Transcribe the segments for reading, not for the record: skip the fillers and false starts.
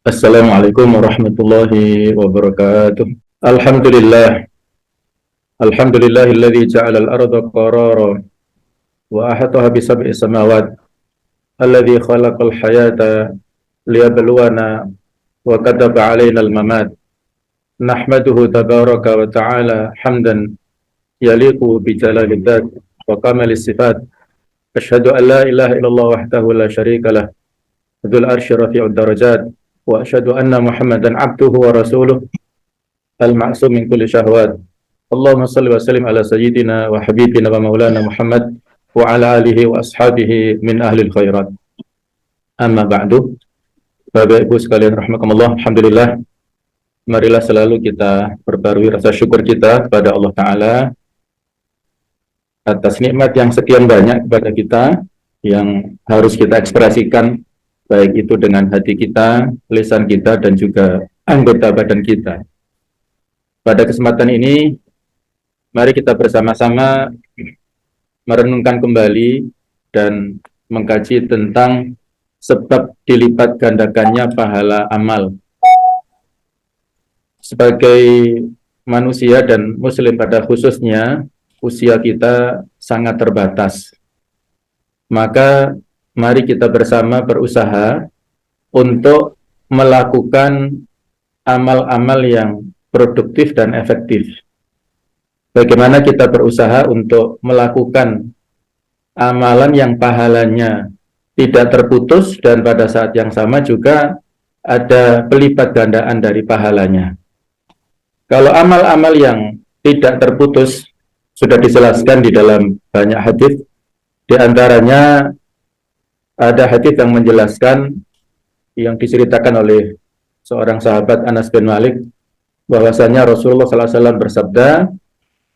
Assalamualaikum warahmatullahi wabarakatuh. Alhamdulillah. Alhamdulillahilladzi ja'ala al-arda qarara wa ahataha bi sab'i samawat. Alladzi khalaqal hayata liyabluwana wa kataba 'alaina al-mamat. Nahmaduhu tabaraka wa ta'ala hamdan yaliqu bi jalalid dzat wa kamalis sifat. Asyhadu an la ilaha illallah wahdahu la syarika lah. Dzul arsy rafi'ud darajat wa asyhadu anna Muhammadan 'abduhu wa rasuluh al-ma'sum min kulli syahwat. Allahumma salli wa sallim ala sayyidina wa habibina wa maulana Muhammad wa ala alihi wa ashabihi min ahlil khairat. Amma ba'du. Bapak Ibu sekalian rahimakumullah, alhamdulillah. Marilah selalu kita perbarui rasa syukur kita kepada Allah Ta'ala atas nikmat yang sekian banyak kepada kita, yang harus kita ekspresikan, baik itu dengan hati kita, lisan kita, dan juga anggota badan kita. Pada kesempatan ini, mari kita bersama-sama merenungkan kembali dan mengkaji tentang sebab dilipat gandakannya pahala amal. Sebagai manusia dan muslim pada khususnya, usia kita sangat terbatas. Maka mari kita bersama berusaha untuk melakukan amal-amal yang produktif dan efektif. Bagaimana kita berusaha untuk melakukan amalan yang pahalanya tidak terputus dan pada saat yang sama juga ada pelipat gandaan dari pahalanya. Kalau amal-amal yang tidak terputus sudah dijelaskan di dalam banyak hadis, di antaranya ada hadis yang menjelaskan, yang diceritakan oleh seorang sahabat Anas bin Malik, bahwasanya Rasulullah SAW bersabda,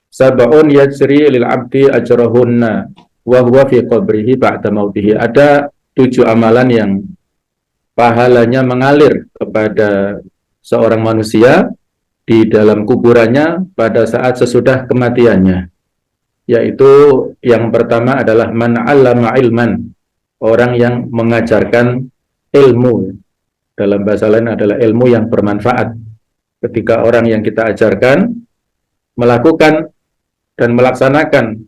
"Sab'un yajri lil 'abdi ajrahunna wa huwa fi qabrihi ba'da mautihi." Ada 7 amalan yang pahalanya mengalir kepada seorang manusia di dalam kuburannya pada saat sesudah kematiannya. Yaitu yang pertama adalah man 'allama ilman, orang yang mengajarkan ilmu. Dalam bahasa lain adalah ilmu yang bermanfaat. Ketika orang yang kita ajarkan melakukan dan melaksanakan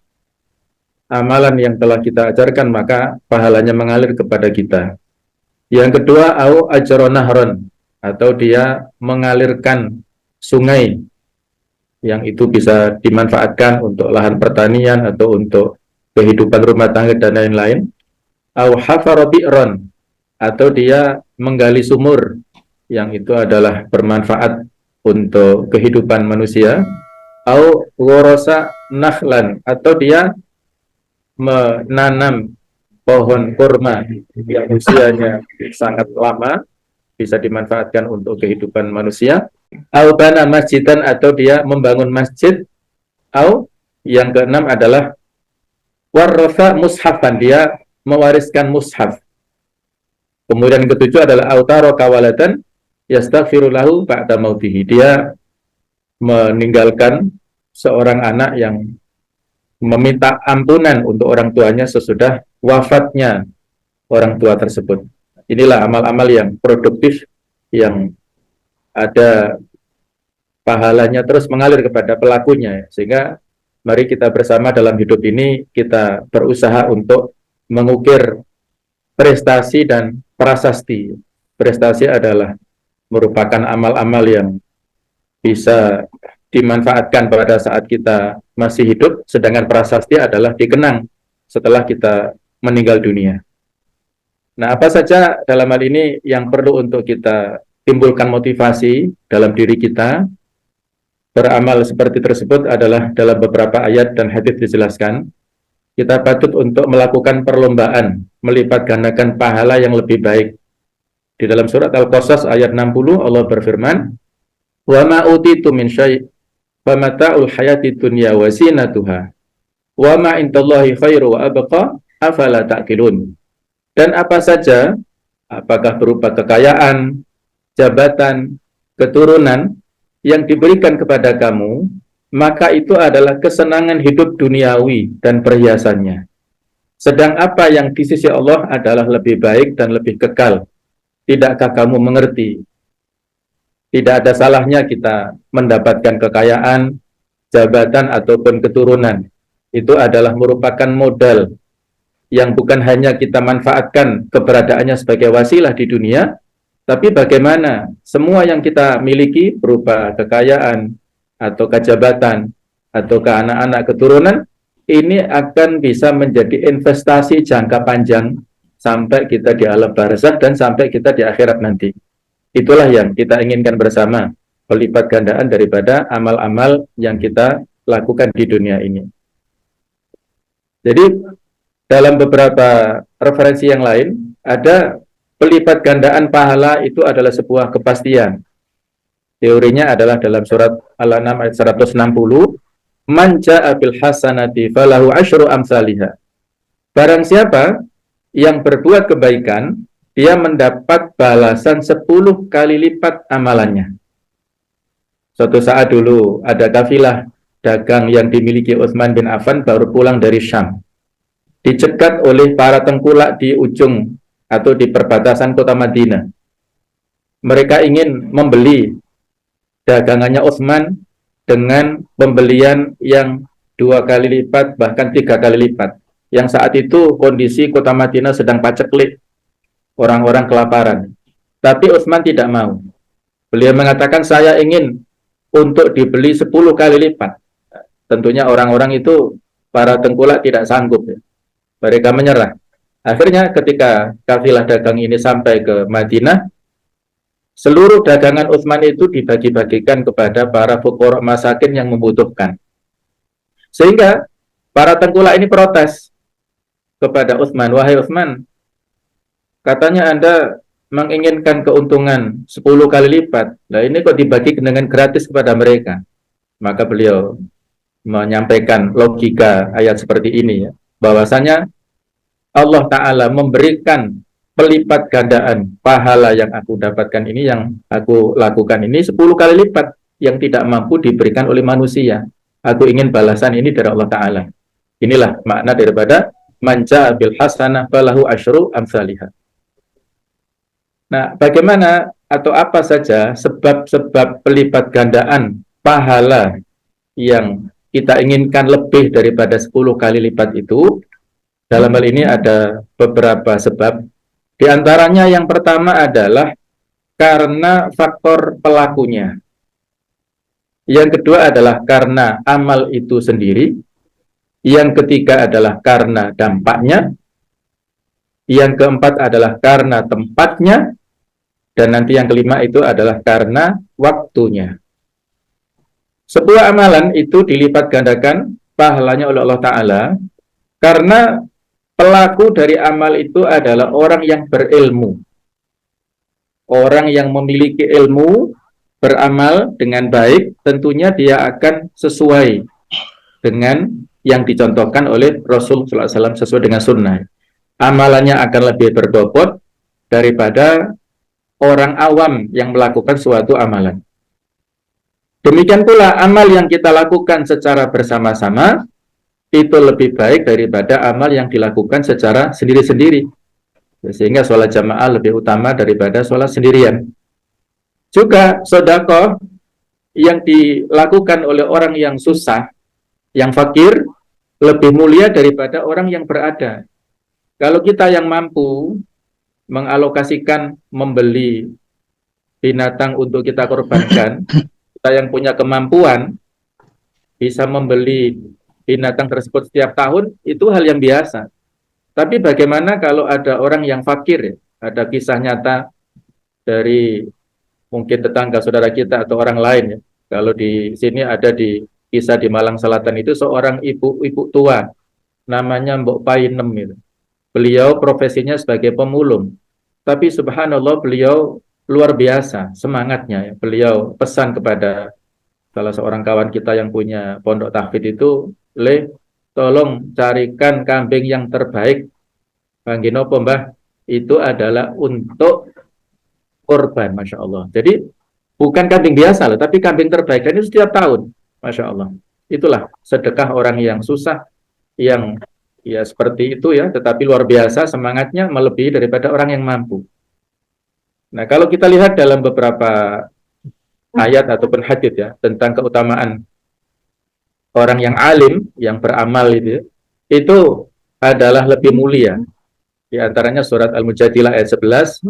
amalan yang telah kita ajarkan, maka pahalanya mengalir kepada kita. Yang kedua, au ajra nahron, atau dia mengalirkan sungai, yang itu bisa dimanfaatkan untuk lahan pertanian atau untuk kehidupan rumah tangga dan lain-lain. Au hafara bi'ron, atau dia menggali sumur, yang itu adalah bermanfaat untuk kehidupan manusia. Au ghorosa nakhlan, atau dia menanam pohon kurma yang usianya sangat lama, bisa dimanfaatkan untuk kehidupan manusia. Au bana masjidan, atau dia membangun masjid. Au yang keenam adalah warratha mushafan, dia mewariskan mushaf. Kemudian yang ketujuh adalah autaro kawalatan yastaghfiru lahu ba'da mautihi, dia meninggalkan seorang anak yang meminta ampunan untuk orang tuanya sesudah wafatnya orang tua tersebut. Inilah amal-amal yang produktif, yang ada pahalanya terus mengalir kepada pelakunya. Sehingga mari kita bersama dalam hidup ini, kita berusaha untuk mengukir prestasi dan prasasti. Prestasi adalah merupakan amal-amal yang bisa dimanfaatkan pada saat kita masih hidup, sedangkan prasasti adalah dikenang setelah kita meninggal dunia. Nah, apa saja dalam hal ini yang perlu untuk kita timbulkan motivasi dalam diri kita beramal seperti tersebut adalah dalam beberapa ayat dan hadis dijelaskan. Kita patut untuk melakukan perlombaan melipat gandakan pahala yang lebih baik. Di dalam surat Al-Qasas ayat 60 Allah berfirman, "Wa ma utitu min syai' fa mata'ul hayati dunya wa zinatuha wa ma indallahi khairu wa abqa afala ta'qilun." Dan apa saja, apakah berupa kekayaan, jabatan, keturunan yang diberikan kepada kamu, maka itu adalah kesenangan hidup duniawi dan perhiasannya. Sedang apa yang di sisi Allah adalah lebih baik dan lebih kekal. Tidakkah kamu mengerti Tidak ada salahnya kita mendapatkan kekayaan, jabatan, ataupun keturunan. Itu adalah merupakan modal yang bukan hanya kita manfaatkan keberadaannya sebagai wasilah di dunia, tapi bagaimana semua yang kita miliki berupa kekayaan atau kejabatan atau ke anak-anak keturunan ini akan bisa menjadi investasi jangka panjang sampai kita di alam barzakh dan sampai kita di akhirat nanti. Itulah yang kita inginkan bersama, pelipat gandaan daripada amal-amal yang kita lakukan di dunia ini. Jadi dalam beberapa referensi yang lain ada pelipat gandaan pahala itu adalah sebuah kepastian. Teorinya adalah dalam surat Al-An'am ayat 160, man jaa'a bil hasanati falahu asyru amsalihha. Barang siapa yang berbuat kebaikan, dia mendapat balasan 10 kali lipat amalannya. Suatu saat dulu ada kafilah dagang yang dimiliki Utsman bin Affan baru pulang dari Syam. Dicegat oleh para tengkulak di ujung atau di perbatasan kota Madinah. Mereka ingin membeli dagangannya Utsman dengan pembelian yang 2 kali lipat, bahkan 3 kali lipat. Yang saat itu kondisi kota Madinah sedang paceklik, orang-orang kelaparan. Tapi Utsman tidak mau. Beliau mengatakan, saya ingin untuk dibeli 10 kali lipat. Tentunya orang-orang itu, para tengkulak tidak sanggup. Mereka menyerah. Akhirnya ketika kafilah dagang ini sampai ke Madinah, seluruh dagangan Utsman itu dibagi-bagikan kepada para fuqara masakin yang membutuhkan. Sehingga para tengkulak ini protes kepada Utsman, wahai Utsman, katanya Anda menginginkan keuntungan 10 kali lipat. Nah ini kok dibagi dengan gratis kepada mereka. Maka beliau menyampaikan logika ayat seperti ini ya, bahwasanya Allah Ta'ala memberikan pelipat gandaan pahala yang aku dapatkan ini, yang aku lakukan ini 10 kali lipat yang tidak mampu diberikan oleh manusia. Aku ingin balasan ini dari Allah Ta'ala. Inilah makna daripada man jaa'a bil hasanah falahu asyru amsalihha. Nah, bagaimana atau apa saja sebab-sebab pelipat gandaan pahala yang kita inginkan lebih daripada 10 kali lipat itu? Dalam hal ini ada beberapa sebab. Di antaranya yang pertama adalah karena faktor pelakunya. Yang kedua adalah karena amal itu sendiri. Yang ketiga adalah karena dampaknya. Yang keempat adalah karena tempatnya. Dan nanti yang kelima itu adalah karena waktunya. Sebuah amalan itu dilipat gandakan pahalanya oleh Allah Ta'ala karena pelaku dari amal itu adalah orang yang berilmu. Orang yang memiliki ilmu, beramal dengan baik, tentunya dia akan sesuai dengan yang dicontohkan oleh Rasul SAW, sesuai dengan sunnah. Amalannya akan lebih berbobot daripada orang awam yang melakukan suatu amalan. Demikian pula amal yang kita lakukan secara bersama-sama itu lebih baik daripada amal yang dilakukan secara sendiri-sendiri. Sehingga sholat jamaah lebih utama daripada sholat sendirian. Juga sedekah yang dilakukan oleh orang yang susah, yang fakir, lebih mulia daripada orang yang berada. Kalau kita yang mampu mengalokasikan membeli binatang untuk kita korbankan, kita yang punya kemampuan bisa membeli binatang tersebut setiap tahun, itu hal yang biasa. Tapi bagaimana kalau ada orang yang fakir? Ada kisah nyata dari mungkin tetangga saudara kita atau orang lain ya. Kalau di sini ada di kisah di Malang Selatan itu seorang ibu tua namanya Mbok Painem itu. Beliau profesinya sebagai pemulung. Tapi subhanallah beliau luar biasa semangatnya. Beliau pesan kepada salah seorang kawan kita yang punya pondok tahfidz itu, tolong carikan kambing yang terbaik. Pangginopo mbah, itu adalah untuk korban, Masya Allah. Jadi bukan kambing biasa loh, tapi kambing terbaik. Dan itu setiap tahun, Masya Allah. Itulah sedekah orang yang susah, yang ya seperti itu ya, tetapi luar biasa semangatnya melebihi daripada orang yang mampu. Nah, kalau kita lihat dalam beberapa ayat ataupun hadits ya tentang keutamaan orang yang alim, yang beramal itu adalah lebih mulia. Di antaranya surat Al-Mujadilah ayat 11,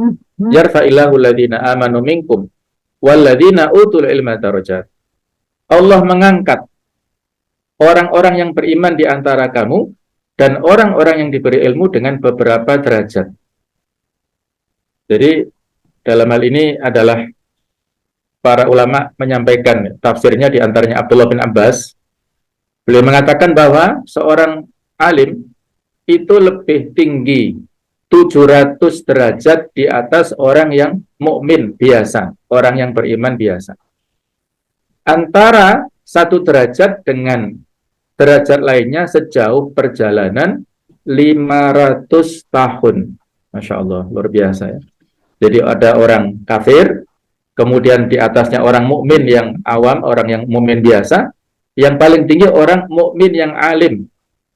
yarfa'illahu alladhina amanu minkum walladhina utul ilma darajat. Allah mengangkat orang-orang yang beriman di antara kamu dan orang-orang yang diberi ilmu dengan beberapa derajat. Jadi dalam hal ini adalah para ulama menyampaikan tafsirnya, di antaranya Abdullah bin Abbas. Beliau mengatakan bahwa seorang alim itu lebih tinggi 700 derajat di atas orang yang mukmin biasa, orang yang beriman biasa. Antara satu derajat dengan derajat lainnya sejauh perjalanan 500 tahun. Masya Allah, luar biasa ya. Jadi ada orang kafir, kemudian di atasnya orang mukmin yang awam, orang yang mukmin biasa, yang paling tinggi orang mukmin yang alim.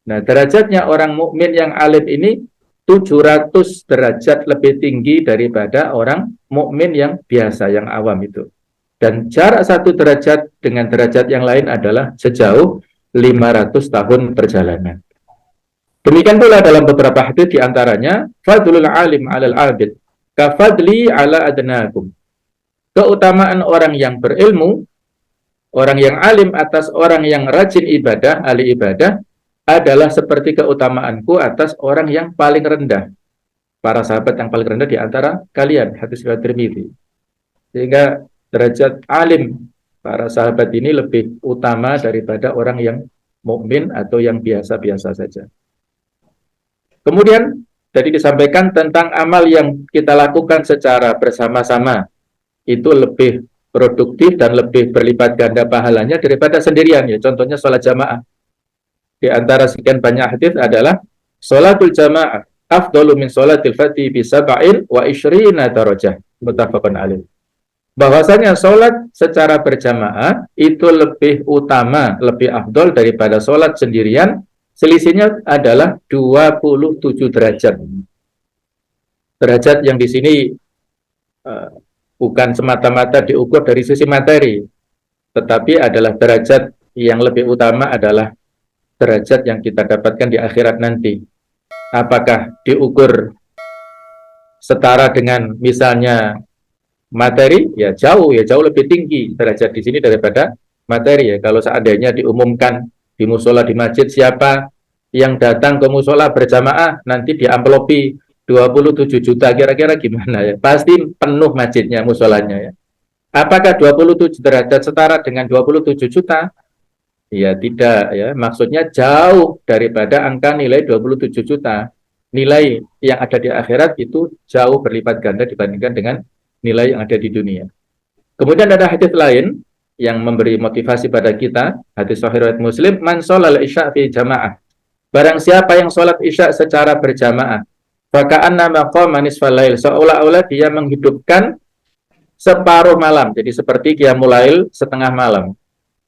Nah, derajatnya orang mukmin yang alim ini 700 derajat lebih tinggi daripada orang mukmin yang biasa, yang awam itu. Dan jarak satu derajat dengan derajat yang lain adalah sejauh 500 tahun perjalanan. Demikian pula dalam beberapa hadits, di antaranya fadlul alim 'alal 'abid kafadli 'ala adnakum. Keutamaan orang yang berilmu, orang yang alim atas orang yang rajin ibadah, ahli ibadah, adalah seperti keutamaanku atas orang yang paling rendah. Para sahabat yang paling rendah di antara kalian, hadis riwayat Tirmidzi. Sehingga derajat alim para sahabat ini lebih utama daripada orang yang mukmin atau yang biasa-biasa saja. Kemudian tadi disampaikan tentang amal yang kita lakukan secara bersama-sama, itu lebih produktif dan lebih berlipat ganda pahalanya daripada sendirian ya. Contohnya sholat jamaah. Di antara sekian banyak hadis adalah sholatul jamaah afdalu min sholatil fati bi sab'in wa isyrina darajah, muttafaqun alaih. Bahwasanya sholat secara berjamaah itu lebih utama, lebih afdol daripada sholat sendirian. Selisihnya adalah 27 derajat. Derajat yang di sini bukan semata-mata diukur dari sisi materi, tetapi adalah derajat yang lebih utama adalah derajat yang kita dapatkan di akhirat nanti. Apakah diukur setara dengan misalnya materi? Ya jauh lebih tinggi derajat di sini daripada materi ya. Kalau seandainya diumumkan di musola di masjid, siapa yang datang ke musola berjamaah nanti diamplopi 27 juta, kira-kira gimana ya? Pasti penuh masjidnya, musolanya ya. Apakah 27 derajat setara dengan 27 juta? Ya tidak ya, maksudnya jauh daripada angka nilai 27 juta. Nilai yang ada di akhirat itu jauh berlipat ganda dibandingkan dengan nilai yang ada di dunia. Kemudian ada hadis lain yang memberi motivasi pada kita, hadis sahih riwayat Muslim, man sholal isya fi jamaah. Barang siapa yang sholat isya secara berjamaah, faka'annama qama nisfal lail, seolah-olah dia menghidupkan separuh malam. Jadi seperti qiyamul lail setengah malam.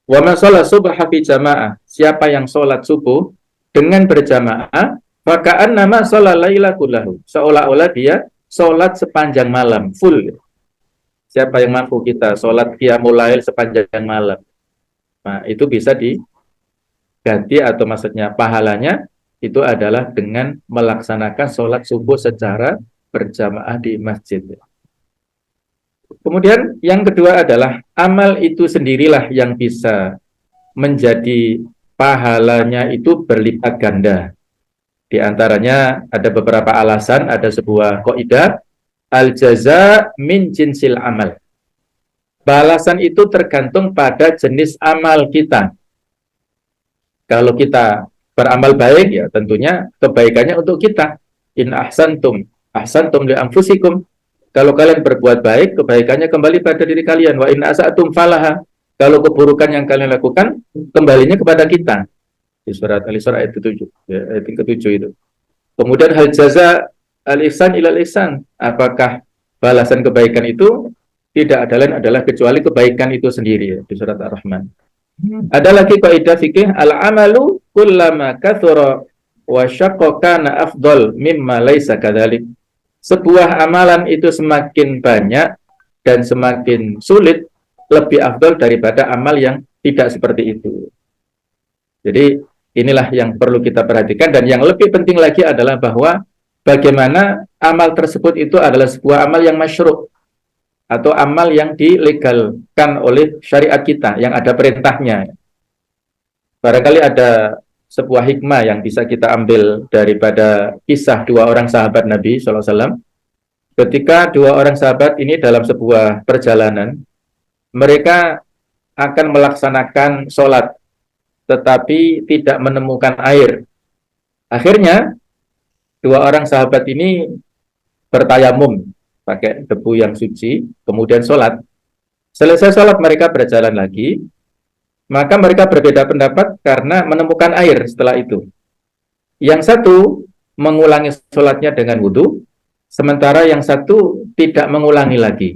Wa man sholat subha fi jamaah, siapa yang sholat subuh dengan berjamaah, faka'annama sholal laila kullahu, seolah-olah dia sholat sepanjang malam, full. Siapa yang mampu kita sholat qiyamul lail sepanjang malam, nah itu bisa diganti, atau maksudnya pahalanya itu adalah dengan melaksanakan sholat subuh secara berjamaah di masjid. Kemudian yang kedua adalah amal itu sendirilah yang bisa menjadi pahalanya itu berlipat ganda. Di antaranya ada beberapa alasan, ada sebuah kaidah, al-jaza min jinsil amal. Balasan itu tergantung pada jenis amal kita. Kalau kita beramal baik, ya tentunya kebaikannya untuk kita. In ahsantum li anfusikum. Kalau kalian berbuat baik, kebaikannya kembali pada diri kalian. Wa in asa'tum falaha. Kalau keburukan yang kalian lakukan, kembalinya kepada kita. Di surat Al-Isra ayat ke-7, ya, ayat ke-7 itu. Kemudian hal jaza al-ihsan ilal ihsan. Apakah balasan kebaikan itu tidak ada lain adalah kecuali kebaikan itu sendiri, ya, di surat Ar-Rahman. Ada lagi kaidah fikih, al-amalu kullama kathura wa syaqqa kana afdal mimma laisa kadzalik. Sebuah amalan itu semakin banyak dan semakin sulit, lebih afdol daripada amal yang tidak seperti itu. Jadi inilah yang perlu kita perhatikan, dan yang lebih penting lagi adalah bahwa bagaimana amal tersebut itu adalah sebuah amal yang masyru' atau amal yang dilegalkan oleh syariat kita, yang ada perintahnya. Barangkali ada sebuah hikmah yang bisa kita ambil daripada kisah dua orang sahabat Nabi SAW. Ketika dua orang sahabat ini dalam sebuah perjalanan, mereka akan melaksanakan sholat, tetapi tidak menemukan air. Akhirnya, dua orang sahabat ini bertayamum, pakai debu yang suci, kemudian sholat. Selesai sholat, mereka berjalan lagi, maka mereka berbeda pendapat karena menemukan air setelah itu. Yang satu mengulangi sholatnya dengan wudhu, sementara yang satu tidak mengulangi lagi.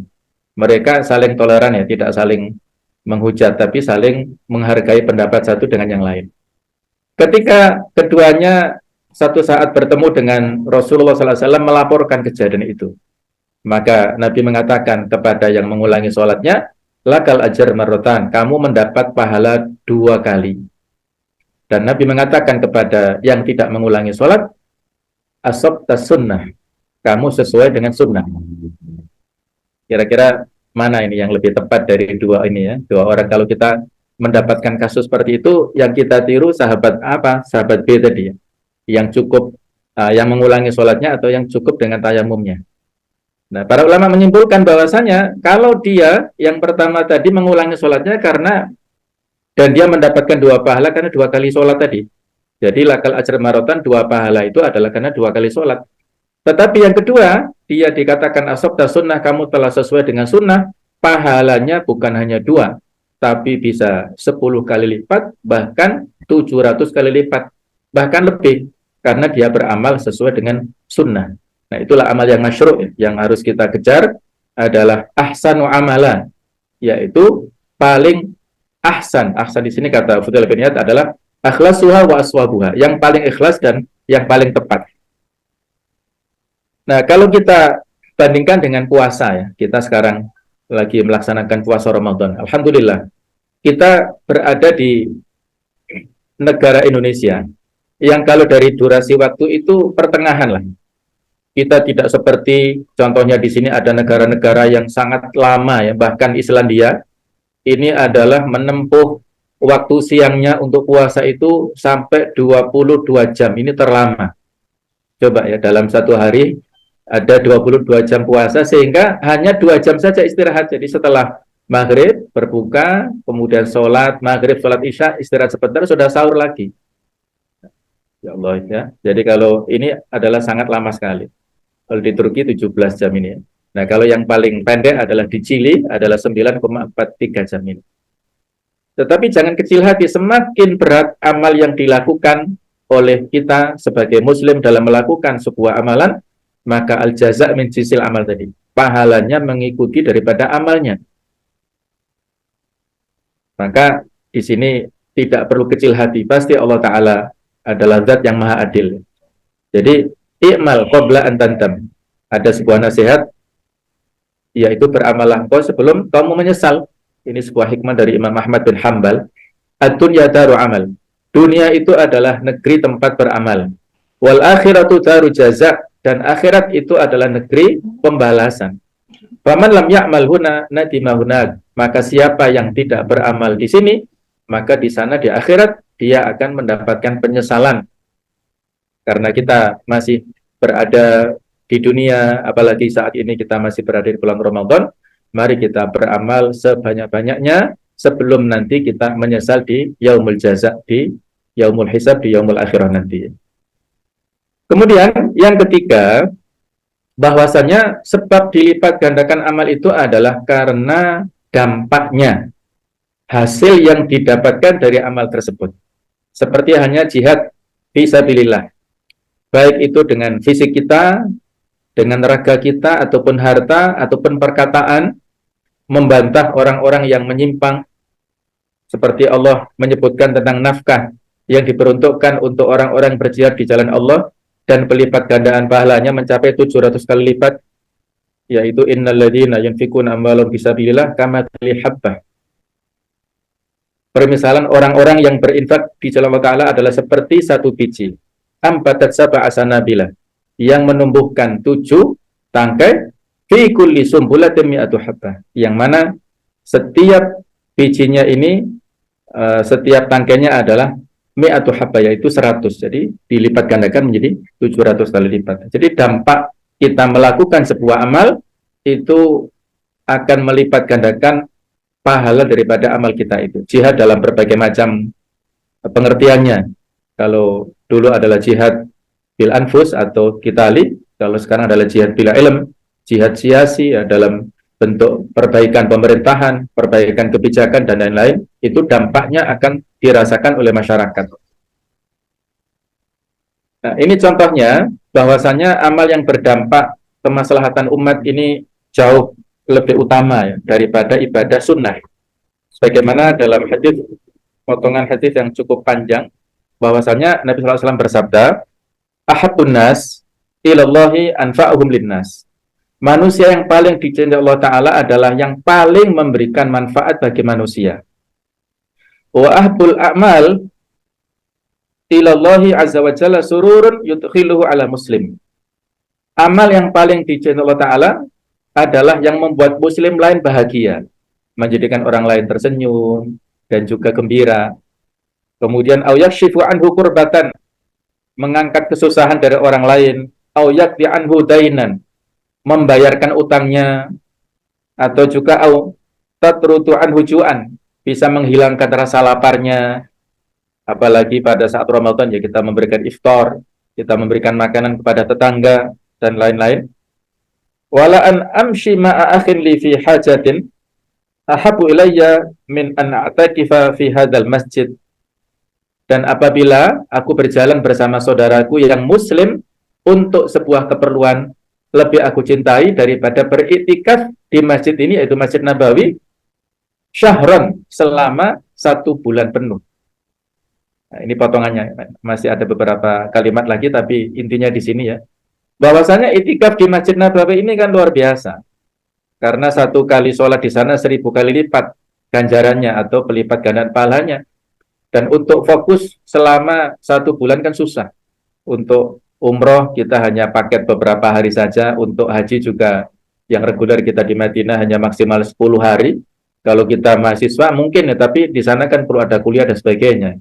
Mereka saling toleran ya, tidak saling menghujat, tapi saling menghargai pendapat satu dengan yang lain. Ketika keduanya satu saat bertemu dengan Rasulullah SAW melaporkan kejadian itu, maka Nabi mengatakan kepada yang mengulangi sholatnya, lakal ajar marrotan, kamu mendapat pahala 2 kali. Dan Nabi mengatakan kepada yang tidak mengulangi sholat, asabta sunnah, kamu sesuai dengan sunnah. Kira-kira mana ini yang lebih tepat dari dua ini ya, dua orang? Kalau kita mendapatkan kasus seperti itu, yang kita tiru sahabat apa? Sahabat B tadi ya, yang cukup yang mengulangi sholatnya atau yang cukup dengan tayamumnya. Nah, para ulama menyimpulkan bahwasanya kalau dia yang pertama tadi mengulangi sholatnya karena dan dia mendapatkan 2 pahala karena 2 kali sholat tadi. Jadi lakal ajr marotan, 2 pahala itu adalah karena 2 kali sholat. Tetapi yang kedua, dia dikatakan asabta sunnah, kamu telah sesuai dengan sunnah, pahalanya bukan hanya 2, tapi bisa 10 kali lipat, bahkan 700 kali lipat, bahkan lebih, karena dia beramal sesuai dengan sunnah. Nah, itulah amal yang masyru' yang harus kita kejar, adalah ahsanu amala, yaitu paling ahsan. Ahsan di sini kata Fudail bin Iyad adalah akhlasuha wa aswabuha, yang paling ikhlas dan yang paling tepat. Nah, kalau kita bandingkan dengan puasa ya, kita sekarang lagi melaksanakan puasa Ramadan. Alhamdulillah, kita berada di negara Indonesia yang kalau dari durasi waktu itu pertengahan lah. Kita tidak seperti contohnya di sini ada negara-negara yang sangat lama ya, bahkan Islandia ini adalah menempuh waktu siangnya untuk puasa itu sampai 22 jam. Ini terlama. Coba ya, dalam satu hari ada 22 jam puasa, sehingga hanya 2 jam saja istirahat. Jadi setelah maghrib berbuka, kemudian sholat maghrib, sholat isya, istirahat sebentar, sudah sahur lagi. Ya Allah ya. Jadi kalau ini adalah sangat lama sekali. Kalau di Turki 17 jam ini. Nah, kalau yang paling pendek adalah di Chili, adalah 9,43 jam ini. Tetapi jangan kecil hati, semakin berat amal yang dilakukan oleh kita sebagai muslim dalam melakukan sebuah amalan, maka al-jaza' min jinsil amal tadi. Pahalanya mengikuti daripada amalnya. Maka di sini tidak perlu kecil hati, pasti Allah Ta'ala adalah zat yang maha adil. Jadi, i'mal qabla an tandam. Ada sebuah nasihat, yaitu beramallah engkau sebelum kamu menyesal. Ini sebuah hikmah dari Imam Ahmad bin Hanbal. Ad-dunya daru amal. Dunia itu adalah negeri tempat beramal. Wal akhiratu daru jaza'. Dan akhirat itu adalah negeri pembalasan. Faman lam ya'mal huna nadima hunad. Maka siapa yang tidak beramal di sini, maka di sana di akhirat dia akan mendapatkan penyesalan. Karena kita masih berada di dunia, apalagi saat ini kita masih berada di bulan Ramadan, mari kita beramal sebanyak-banyaknya sebelum nanti kita menyesal di yaumul jaza', di yaumul hisab, di yaumul akhirah nanti. Kemudian yang ketiga, bahwasanya sebab dilipat gandakan amal itu adalah karena dampaknya, hasil yang didapatkan dari amal tersebut. Seperti hanya jihad fisabilillah, baik itu dengan fisik kita, dengan raga kita, ataupun harta, ataupun perkataan, membantah orang-orang yang menyimpang, seperti Allah menyebutkan tentang nafkah yang diperuntukkan untuk orang-orang berjihad di jalan Allah, dan pelipat gandaan pahalanya mencapai 700 kali lipat, yaitu innal ladzina yunfikuna amwalahum fisabilillah kamathali habbah Permisalan orang-orang yang berinfak di jalan Allah Ta'ala adalah seperti satu biji. Ambatat sab'a asanabila. Yang menumbuhkan 7 tangkai. Fi kulli sumbulatin mi'atu habbah. Yang mana setiap bijinya ini, setiap tangkainya adalah mi'atu habbah, yaitu 100. Jadi dilipat gandakan menjadi 700 kali lipat. Jadi dampak kita melakukan sebuah amal, itu akan melipat gandakan pahala daripada amal kita itu. Jihad dalam berbagai macam pengertiannya. Kalau dulu adalah jihad bil anfus atau qitali, kalau sekarang adalah jihad bil ilm, jihad siasi ya, dalam bentuk perbaikan pemerintahan, perbaikan kebijakan dan lain-lain, itu dampaknya akan dirasakan oleh masyarakat. Nah, ini contohnya bahwasanya amal yang berdampak kemaslahatan umat ini jauh lebih utama ya, daripada ibadah sunnah. Sebagaimana dalam hadis, potongan hadis yang cukup panjang, bahwasanya Nabi SAW bersabda, "Ahabbun nas ilallahi anfa'uhum linnas." Manusia yang paling dicintai Allah Ta'ala adalah yang paling memberikan manfaat bagi manusia. Wa ahbul a'mal ilallahi azza wa jalla sururun yudkhiluhu ala muslim. Amal yang paling dicintai Allah Ta'ala adalah yang membuat muslim lain bahagia, menjadikan orang lain tersenyum dan juga gembira. Kemudian au yakshifu anhu kurbatan, mengangkat kesusahan dari orang lain, au yakfi anhu dainan, membayarkan utangnya, atau juga au tatrutu anhu ju'an, bisa menghilangkan rasa laparnya. Apalagi pada saat Ramadan ya, kita memberikan iftar, kita memberikan makanan kepada tetangga dan lain-lain. Wala an amshi ma'a akhin li fi hajatin ahabu ilayya min an a'takifa fi hadzal masjid. Dan apabila aku berjalan bersama saudaraku yang muslim untuk sebuah keperluan, lebih aku cintai daripada beriktikaf di masjid ini, yaitu Masjid Nabawi, syahron, selama 1 bulan penuh. Nah, ini potongannya, masih ada beberapa kalimat lagi, tapi intinya di sini ya, bahwasanya itikaf di Masjid Nabawi ini kan luar biasa. Karena 1 kali sholat di sana 1000 kali lipat ganjarannya atau pelipat gandaan pahalanya. Dan untuk fokus selama 1 bulan kan susah. Untuk umroh kita hanya paket beberapa hari saja. Untuk haji juga yang reguler kita di Madinah hanya maksimal 10 hari. Kalau kita mahasiswa mungkin ya, tapi di sana kan perlu ada kuliah dan sebagainya.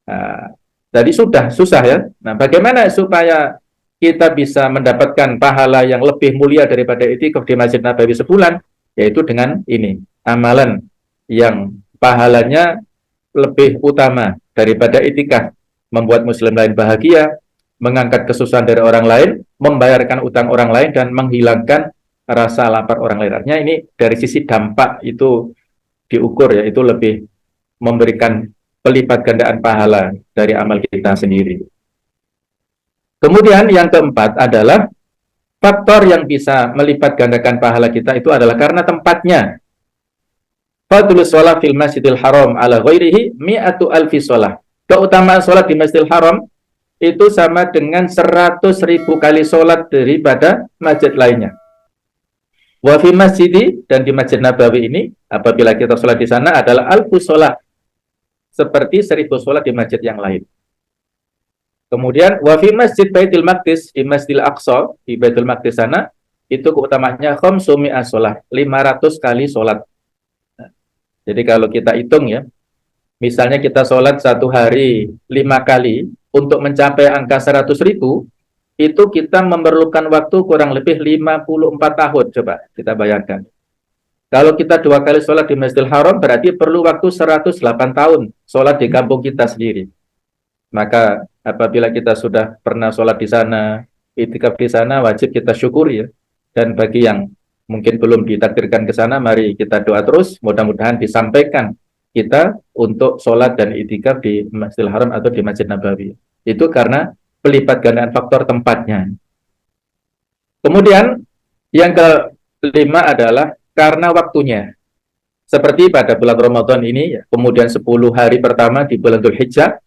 Nah, jadi sudah susah ya. Nah, bagaimana supaya kita bisa mendapatkan pahala yang lebih mulia daripada itikaf di Masjid Nabawi sebulan, yaitu dengan ini, amalan yang pahalanya lebih utama daripada itikaf, membuat muslim lain bahagia, mengangkat kesusahan dari orang lain, membayarkan utang orang lain, dan menghilangkan rasa lapar orang lain. Artinya ini dari sisi dampak itu diukur ya, itu lebih memberikan pelipat gandaan pahala dari amal kita sendiri. Kemudian yang keempat adalah faktor yang bisa melipat gandakan pahala kita itu adalah karena tempatnya. Fadlus sholat fil masjidil haram ala ghairihi mi'atu alfi sholat. Keutamaan sholat di Masjidil Haram itu sama dengan 100.000 kali sholat daripada masjid lainnya. Wa fi masjidi, dan di Masjid Nabawi ini apabila kita sholat di sana adalah alfu sholat, seperti 1000 sholat di masjid yang lain. Kemudian wa fi Masjid Baitul Maqdis, di Masjidil Aqsa di Baitul Maqdis sana itu keutamaannya khamsumi'ah sholat, 500 kali sholat. Jadi kalau kita hitung ya, misalnya kita sholat 1 hari 5 kali, untuk mencapai angka 100.000, itu kita memerlukan waktu kurang lebih 54 tahun. Coba kita bayangkan. Kalau kita 2 kali sholat di Masjidil Haram, berarti perlu waktu 108 tahun sholat di kampung kita sendiri. Maka apabila kita sudah pernah sholat di sana, itikaf di sana, wajib kita syukuri ya. Dan bagi yang mungkin belum ditakdirkan ke sana, mari kita doa terus, mudah-mudahan disampaikan kita untuk sholat dan itikaf di Masjidil Haram atau di Masjid Nabawi. Itu karena pelipat gandaan faktor tempatnya. Kemudian yang kelima adalah karena waktunya. Seperti pada bulan Ramadan ini, kemudian 10 hari pertama di bulan Dzulhijjah,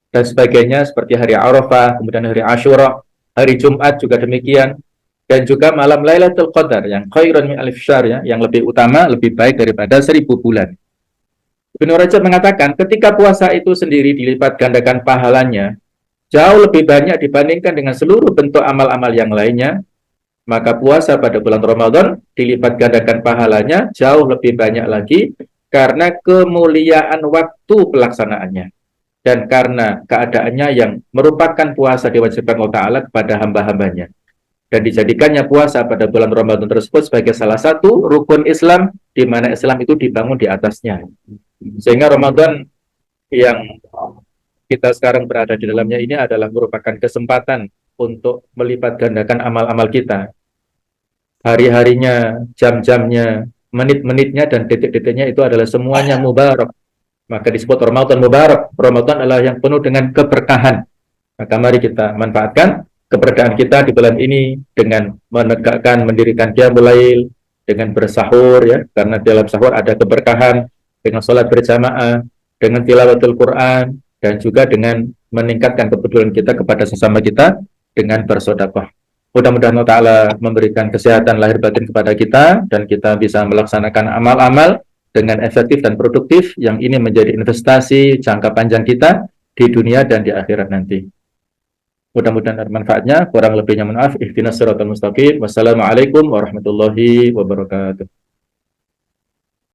dan sebagainya, seperti hari Arafah, kemudian hari Asyura, hari Jumat juga demikian, dan juga malam Lailatul Qadar yang khairun min alif syahr ya, yang lebih utama, lebih baik daripada 1000 bulan. Ibnu Rajab mengatakan ketika puasa itu sendiri dilipat gandakan pahalanya jauh lebih banyak dibandingkan dengan seluruh bentuk amal-amal yang lainnya, maka puasa pada bulan Ramadan dilipat gandakan pahalanya jauh lebih banyak lagi karena kemuliaan waktu pelaksanaannya dan karena keadaannya yang merupakan puasa diwajibkan Allah Ta'ala kepada hamba-hambanya. Dan dijadikannya puasa pada bulan Ramadan tersebut sebagai salah satu rukun Islam di mana Islam itu dibangun di atasnya. Sehingga Ramadan yang kita sekarang berada di dalamnya ini adalah merupakan kesempatan untuk melipat gandakan amal-amal kita. Hari-harinya, jam-jamnya, menit-menitnya, dan detik-detiknya itu adalah semuanya mubarak. Maka disebut Ramadan mubarak. Ramadan adalah yang penuh dengan keberkahan. Maka mari kita manfaatkan keberkahan kita di bulan ini dengan menegakkan, mendirikan qiyamul lail, dengan bersahur ya, karena dalam sahur ada keberkahan, dengan sholat berjamaah, dengan tilawatul Quran, dan juga dengan meningkatkan kepedulian kita kepada sesama kita dengan bersedekah. Mudah-mudahan Allah Ta'ala memberikan kesehatan lahir batin kepada kita dan kita bisa melaksanakan amal-amal dengan efektif dan produktif yang ini menjadi investasi jangka panjang kita di dunia dan di akhirat nanti. Mudah-mudahan ada manfaatnya. Kurang lebihnya maaf. Ihdinas siratal mustaqim. Wassalamualaikum warahmatullahi wabarakatuh.